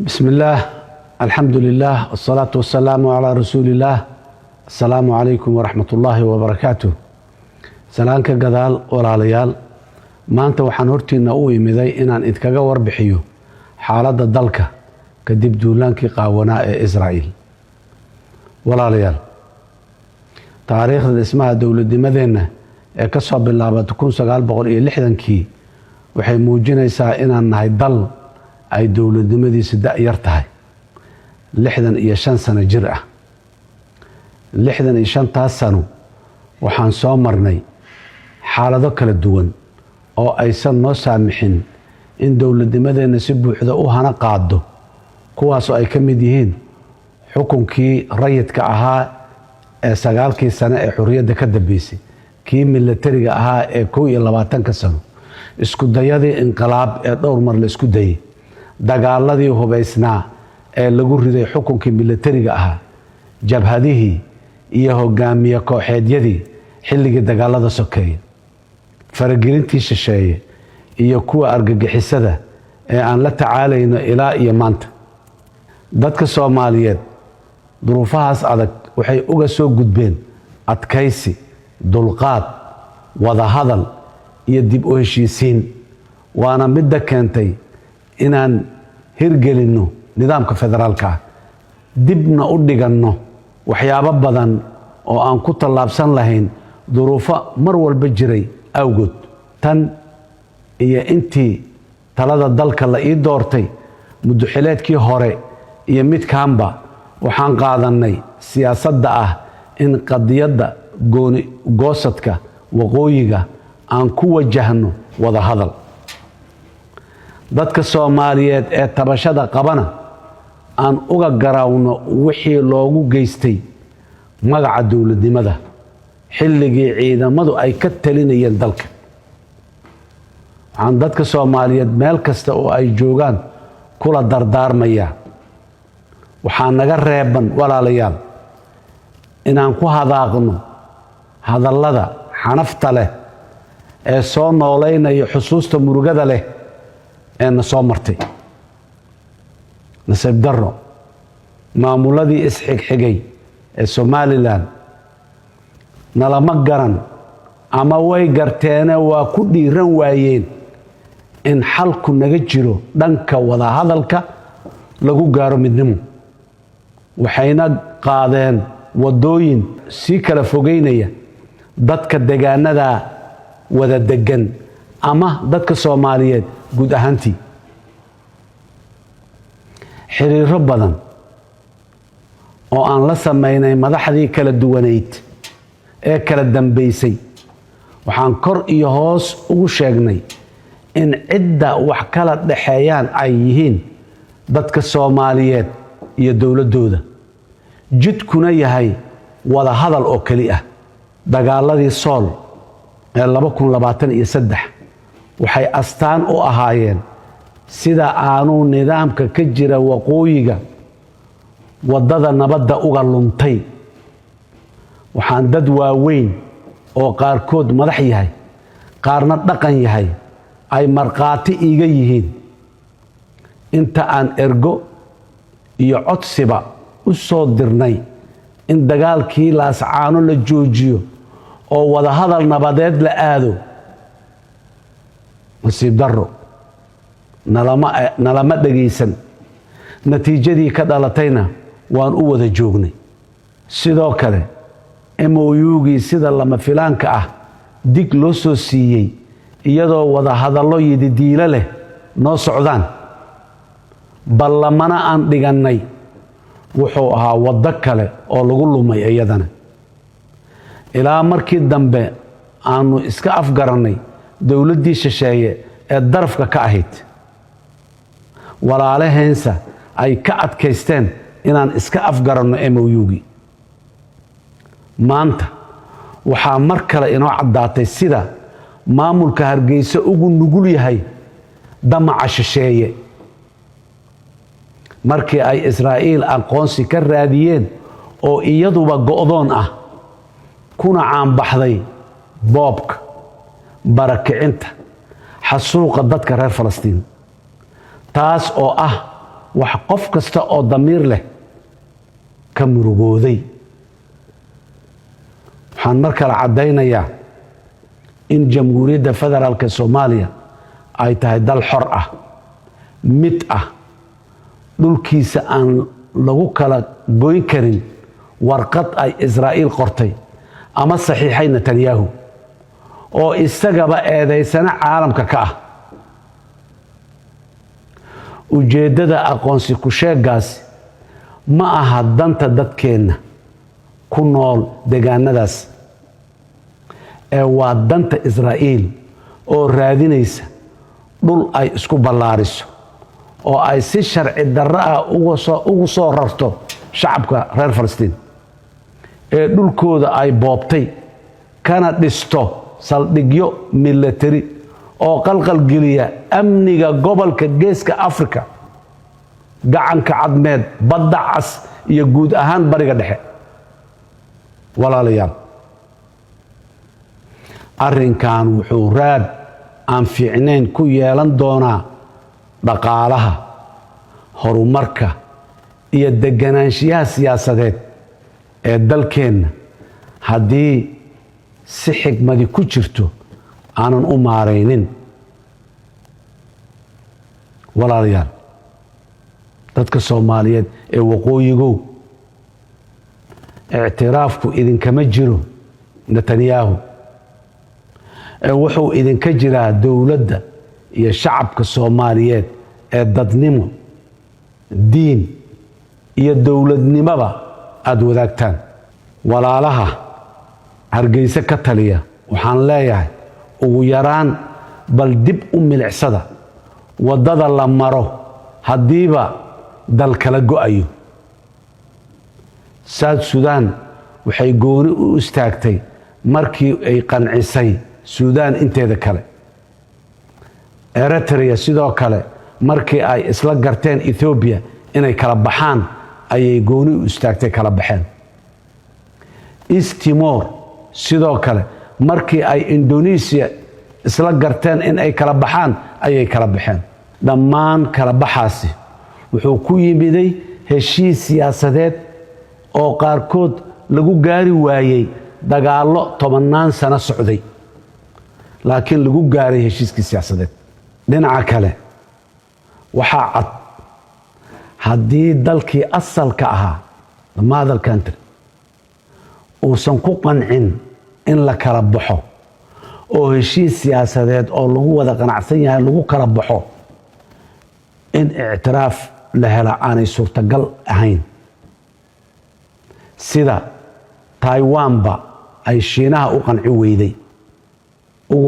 بسم الله الحمد لله والصلاة والسلام على رسول الله. السلام عليكم ورحمة الله وبركاته. سلامك قدال ولا ليال ما أنت وحنورتي نقوي مذي إن إتكجا وربحيو حالة الدلكة كدب دولانك قاوناء إسرائيل ولا ليال تاريخ اسمها دولة مدينة كسب بالله بتكون سجال بقول إيه لحدا كي وحي موجنا يسائنا إن هيضل أي دولة دمدي سداء يرتاح لحدا يشان سنة جرأة لحدا يشان تاسنو وحان سومرني حالة كلا الدول أو أيسان نو سامحين إن دولة دمدي نسبو حدا هنا قادو كواسو أي كمديهين حكم كي ريت كأها سجال كي سنة حرية دكدبيسي كي ملتري أها كوي اللباتن كسنو اسكو دايادي انقلاب دور مر لاسكو داي dagaaladii hubaysnaa ee lagu riday xukunkii militariga ahaa jabhadihii iyo hogaamiye kooxeedyadii xilligii dagaalada sokeeyay faragelintii shisheeye iyo kuwa argagixisada ee aan la tacaalayno ilaa iyo maanta dadka Soomaaliyeed duruufahaas adag waxay uga soo gudbeen adkaysi dulqaad wada hadal iyo dib u heshiisiin waana mid keentay inaan hirgelino nidaamka federaalka dibna u dhigano waxyaabo badan oo aan ku talaabsan lahayn duruufo mar walba jiray awgood tan iyo intii talada dalka la ii doortay mudaxileedkii hore iyo mid kaanba waxaan qaadanay siyaasadda ah in qadiyadda goosadka waqooyiga aan ku wajahno wada hadal dadka Soomaaliyeed ee tabashada qabana aan uga garaawno wixii loogu geystay magaca dawladnimada xilligii ciidamadu ay ka talinayeen dalka aan dadka Soomaaliyeed meel kasta oo ay joogaan kula dardaarmaya waxaan naga reeban walaalayaal inaan ku hadaaqno hadallada xanafta leh ee soo nooleynaya xusuusta murugada leh أنا صامرتي نسيب درو معمولدي إسحق حجي الصومالي لان نلا مجرن أما واي جرتنا وكودي روايين إن حلق نججرو دنك ولا هذا الك لجو جارو مدنمو وحينا قادين ودوين سيكل فوجينية ضدك الدجانة دا وذا الدجن أما ضدك الصوماليات guud ahaantii xiriiro badan oo aan la sameynay madaxdii kala duwaneyd ee kala dambeysay waxaan kor iyo hoos ugu sheegnay in cidda wax kala dhaxeeyaan ay yihiin dadka Soomaaliyeed iyo dawladooda jidkuna yahay wada hadal oo kali ah dagaaladii Sool ee 2023 waxay astaan u ahaayeen sida aanu nidaamka ka jira waqooyiga wadada nabadda uga luntay waxaan dad waaweyn oo qaarkood madax yahay qaarna dhaqan yahay ay marqaati iga yihiin inta aan ergo iyo codsiba u soo dirnay in dagaalkii laascaano la joojiyo oo wada hadal nabadeed la aado nasiib darro nalama dhageysan natiijadii ka dhalatayna waan u wada joognay sidoo kale MOU-gii sida lama filaanka ah dig loo soo siiyay iyadoo wada hadallo yididiilo leh noo socdaan ballamana aan dhiganay wuxuu ahaa waddo kale oo lagu lumay iyadana ilaa markii dambe aanu iska afgaranay dawladdii shisheeye ee darafka ka ahayd walaalaheensa ay ka adkaysteen inaan iska afgaranno MOU-gii maanta waxaa mar kale inoo caddaatay sida maamulka Hargeysa ugu nugul yahay damaca shisheeye markii ay Israa'iil aqoonsi ka raadiyeen oo iyaduba go'doon ah kuna caan baxday boobka barakicinta xasuuqa dadka reer Falastiin taas oo ah wax qof kasta oo damiir leh ka murugooday. waxaan markale caddaynayaa in jamhuuriyadda federaalka Soomaaliya ay tahay dal xor ah, mid ah, dhulkiisa aan lagu kala goyn karin warqad ay Israa'iil qortay ama saxiixay Netanyahu oo isagaba eedaysana caalamka ka ah. ujeedada aqoonsi ku sheegaas ma aha danta dadkeena ku nool deegaanadaas ee waa danta Israa'iil oo raadinaysa dhul ay isku ballaariso oo ay si sharci darro ah ugu soo rarto shacabka reer Falastiin ee dhulkooda ay boobtay kana dhisto saldhigyo military oo qalqal geliya amniga gobolka Geeska Afrika, gacanka cadmeed, badda cas iyo guud ahaan bariga dhexe. walaalayaal, arrinkan wuxuu raad aan fiicnayn ku yeelan doonaa dhaqaalaha, horumarka iyo deganaanshiyaha siyaasadeed ee dalkeenna haddii si xigmadi ku jirto aanan u maaraynin. walaalayaal, dadka Soomaaliyeed ee waqooyigow, ictiraafku idinkama jiro Netanyahu ee wuxuu idinka jiraa dowladda iyo shacabka Soomaaliyeed ee dadnimo, diin iyo dowladnimaba aad wadaagtaan. walaalaha Hargeysa ka taliya waxaan leeyahay ugu yaraan bal dib u milicsada wadada la maro haddiiba dal kala go'ayo. South Sudan waxay gooni u istaagtay markii ay qancisay Suudaan inteeda kale. Eritrea sidoo kale markii ay isla garteen Ethiopia inay kala baxaan ayay gooni u istaagtay kala baxeen. East Timor sidoo kale markii ay Indonesia isla garteen in ay kala baxaan ayay kala baxeen. dhammaan kala baxaasi wuxuu ku yimiday heshiis siyaasadeed oo qaarkood lagu gaari waayay dagaallo 10 sano socday, laakiin lagu gaaray heshiiskii siyaasadeed. dhinaca kale waxaa cad haddii dalkii asalka ahaa the mother country uusan ku qancin in la kala baxo oo heshiis siyaasadeed oo lagu wada qanacsan yahay lagu kala baxo, in ictiraaf la hela aanay suurtagal ahayn. sida Taiwanba ay Shiinaha ugu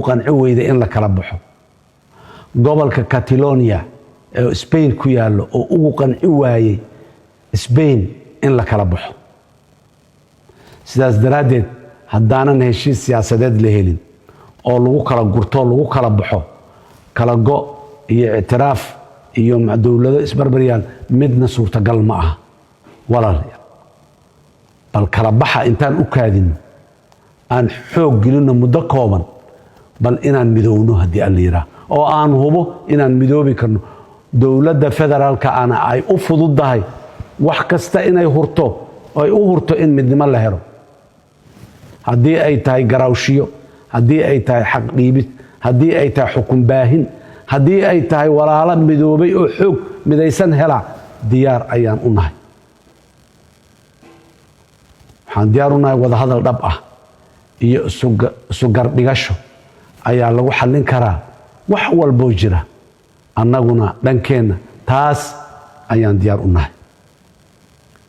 qanci weyday in la kala baxo, gobolka Catalonia ee Spain ku yaalo oo ugu qanci waayay Spain in la kala baxo. sidaas daraadeed haddaanan heshiis siyaasadeed la helin oo lagu kala gurto lagu kala baxo, kala go iyo ictiraaf iyo dowlado isbarbariyaan midna suurtagal ma aha. walaalayaal, bal kala baxa intaan u kaadin aan xoog gelino muddo kooban, bal inaan midowno haddii aan liiraa oo aan hubo inaan midoobi karno. dowladda federaalka ana ay u fududahay wax kasta inay hurto oo ay u hurto in midnimo la helo, haddii ay tahay garaawshiyo, haddii ay tahay xaq dhiibid, haddii ay tahay xukun baahin, haddii ay tahay walaalo midoobay oo xoog midaysan hela, diyaar ayaan u nahay. waxaan diyaar u nahay wadahadal dhab ah iyo isu gardhigasho ayaa lagu xallin karaa wax walboo jira. annaguna dhankeenna taas ayaan diyaar u nahay.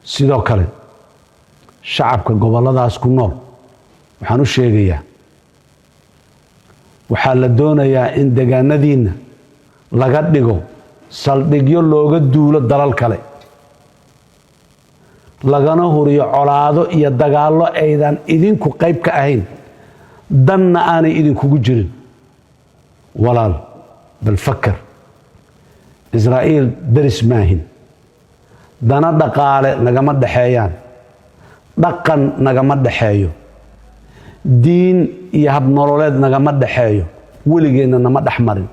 sidoo kale shacabka goboladaas ku nool waxaan u sheegayaa, waxaa la doonayaa in deegaanadiinna laga dhigo saldhigyo looga duulo dalal kale, lagana huriyo colaado iyo dagaallo aydan idinku qayb ka ahayn, danna aanay idinkugu jirin. walaal, bal fakar, Israa'iil daris maahin, dana dhaqaale nagama dhaxeeyaan, dhaqan nagama dhaxeeyo, diin iyo hab nololeed nagama dhaxeeyo, weligeedna nama dhexmarin.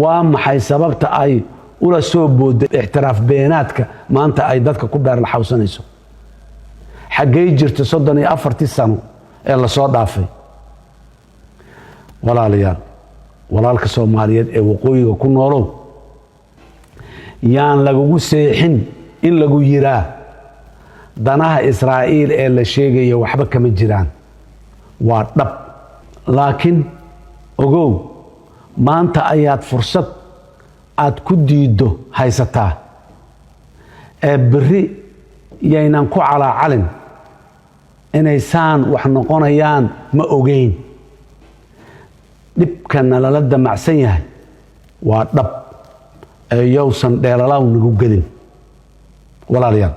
waa maxay sababta ay ula soo booday ixtiraaf beenaadka maanta ay dadka ku beer la xawsanayso xaggay jirto 34 sano ee la soo dhaafay walaalayaal walaalka Soomaaliyeed ee waqooyiga ku noolow yaan lagu seexin in lagu yiraa danaha Israa'iil ee la sheegayo waxba kama jiraan waa dhab laakiin ogow maanta ayaad fursad aad ku diido haysataa ee bari yaynan ku calaacalin inay saan wax noqonayaan ma ogeyn dhibkana lala damacsan yahay waa dhab ee yowsan dheelalaw nagu gelin walaalayaal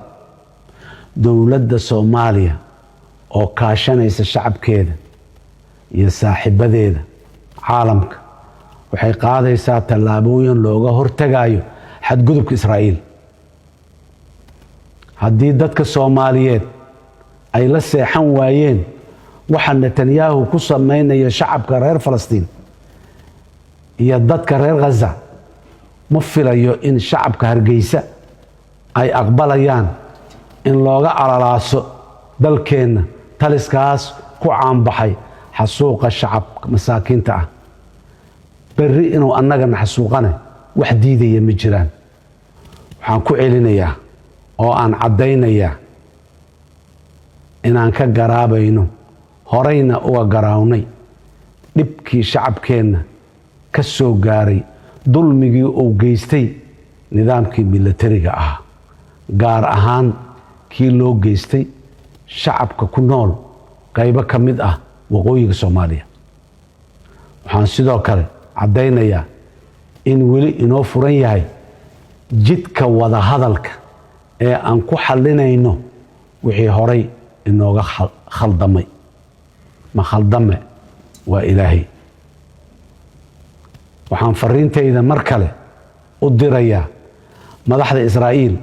dowladda Soomaaliya oo kaashanaysa shacabkeeda iyo saaxiibadeeda caalamka waxay qaadaysaa tallaabooyin looga hortagayo xadgudubka Israa'iil haddii dadka Soomaaliyeed ay la seexan waayeen waxa Netanyahu ku sameeyay shacabka reer Falastiin iyo dadka reer Gaza ma filayo in shacabka Hargeysa ay aqbalayaan in looga alalaaso dalkeena taliskaas ku caanbaxay xasuuqa shacabka masaakiinta ah bari inuu annagana xasuuqana wax diidaya ma jiraan waxaan ku celinayaa oo aan cadeynayaa inaan ka garaabayno horeyna uga garaawnay dhibkii shacabkeena ka soo gaaray dulmigii uu geystay nidaamkii militariga ah gaar ahaan kii loo geystay shacabka ku nool qaybo ka mid ah waqooyiga Soomaaliya waxaan sidoo kale cadeynayaa in weli inoo furan yahay jidka wada hadalka ee aan ku xalinayno wixii horay inooga khaldamay ma khaldame waa Ilaahay waxaan fariintayda mar kale u dirayaa madaxda Israa'iil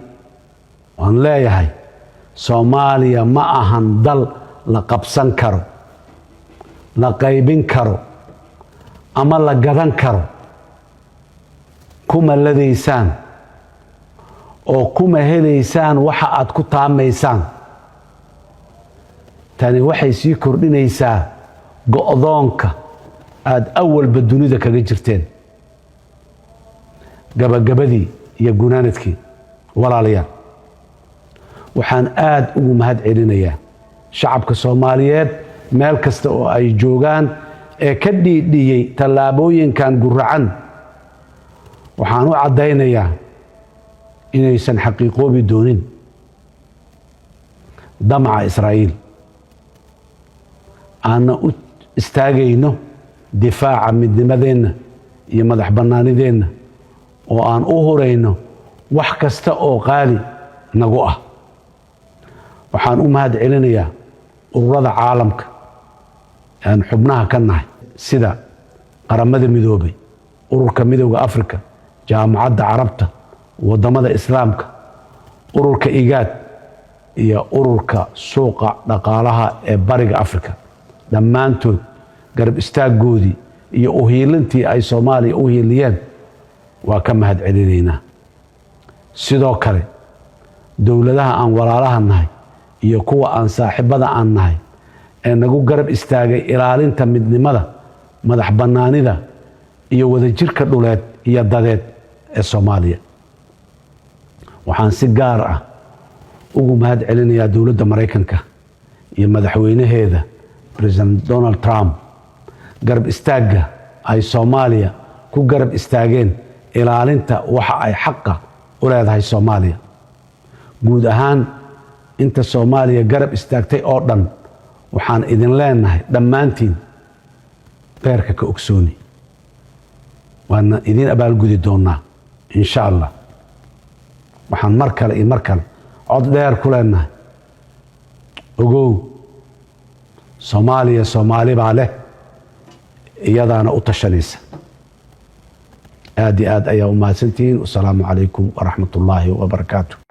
waan leeyahay Soomaaliya ma ahan dal la qabsan karo la qaybin karo ama la gadan karo kuma ladeysaan oo kuma heleysaan waxa aad ku taamaysaan tani waxay sii kordhinaysaa go'doonka aad awalba dunida kaga jirteen gabagabadii iyo gunaanadkii walaalayaal waxaan aad ugu mahad celinayaa shacabka Soomaaliyeed meel kasta oo ay joogaan ee ka dhiidhiyay tallaabooyinkan guracan waxaan u cadeynayaa inaysan xaqiiqoobi doonin damaca Israa'iil aan u istaagayno difaaca midnimadeenna iyo madax bannaanideenna oo aan u horeyno wax kasta oo qaali nagu ah waxaan u mahad celinayaa ururada caalamka aan xubnaha ka nahay sida qaramada midoobay ururka midowga Afrika jaamacadda Carabta wadamada Islaamka ururka IGAD iyo ururka suuqa dhaqaalaha ee bariga Afrika dhammaantood garab istaagoodii iyo u hiilintii ay Soomaaliya u hiiliyeen waa ka mahad celinaynaa sidoo kale dowladaha aan walaalaha nahay iyo kuwa aan saaxiibada aan nahay ee nagu garab istaagay ilaalinta midnimada madax bannaanida iyo wadajirka dhuleed iyo dadeed ee Soomaaliya waxaan si gaar ah ugu mahad celinayaa dowladda Mareykanka iyo madaxweynaheeda President Donald Trump garab istaaga ay Soomaaliya ku garab istaageen ilaalinta waxa ay xaq u leedahay Soomaaliya guud ahaan inta Soomaaliya garab istaagtay oo dhan waxaan idin leenahay dhammaantiin beerka ka ogsooni waana idin abaalgudi doonaa insha Allah waxaan mar kale cod dheer ku leenahay ogow Soomaaliya Soomaali baa leh iyadaana u tashanaysa aad iyo aad ayaa u mahadsantihiin. Assalaamu calaykum waraxmatullaahi wabarakaatuh.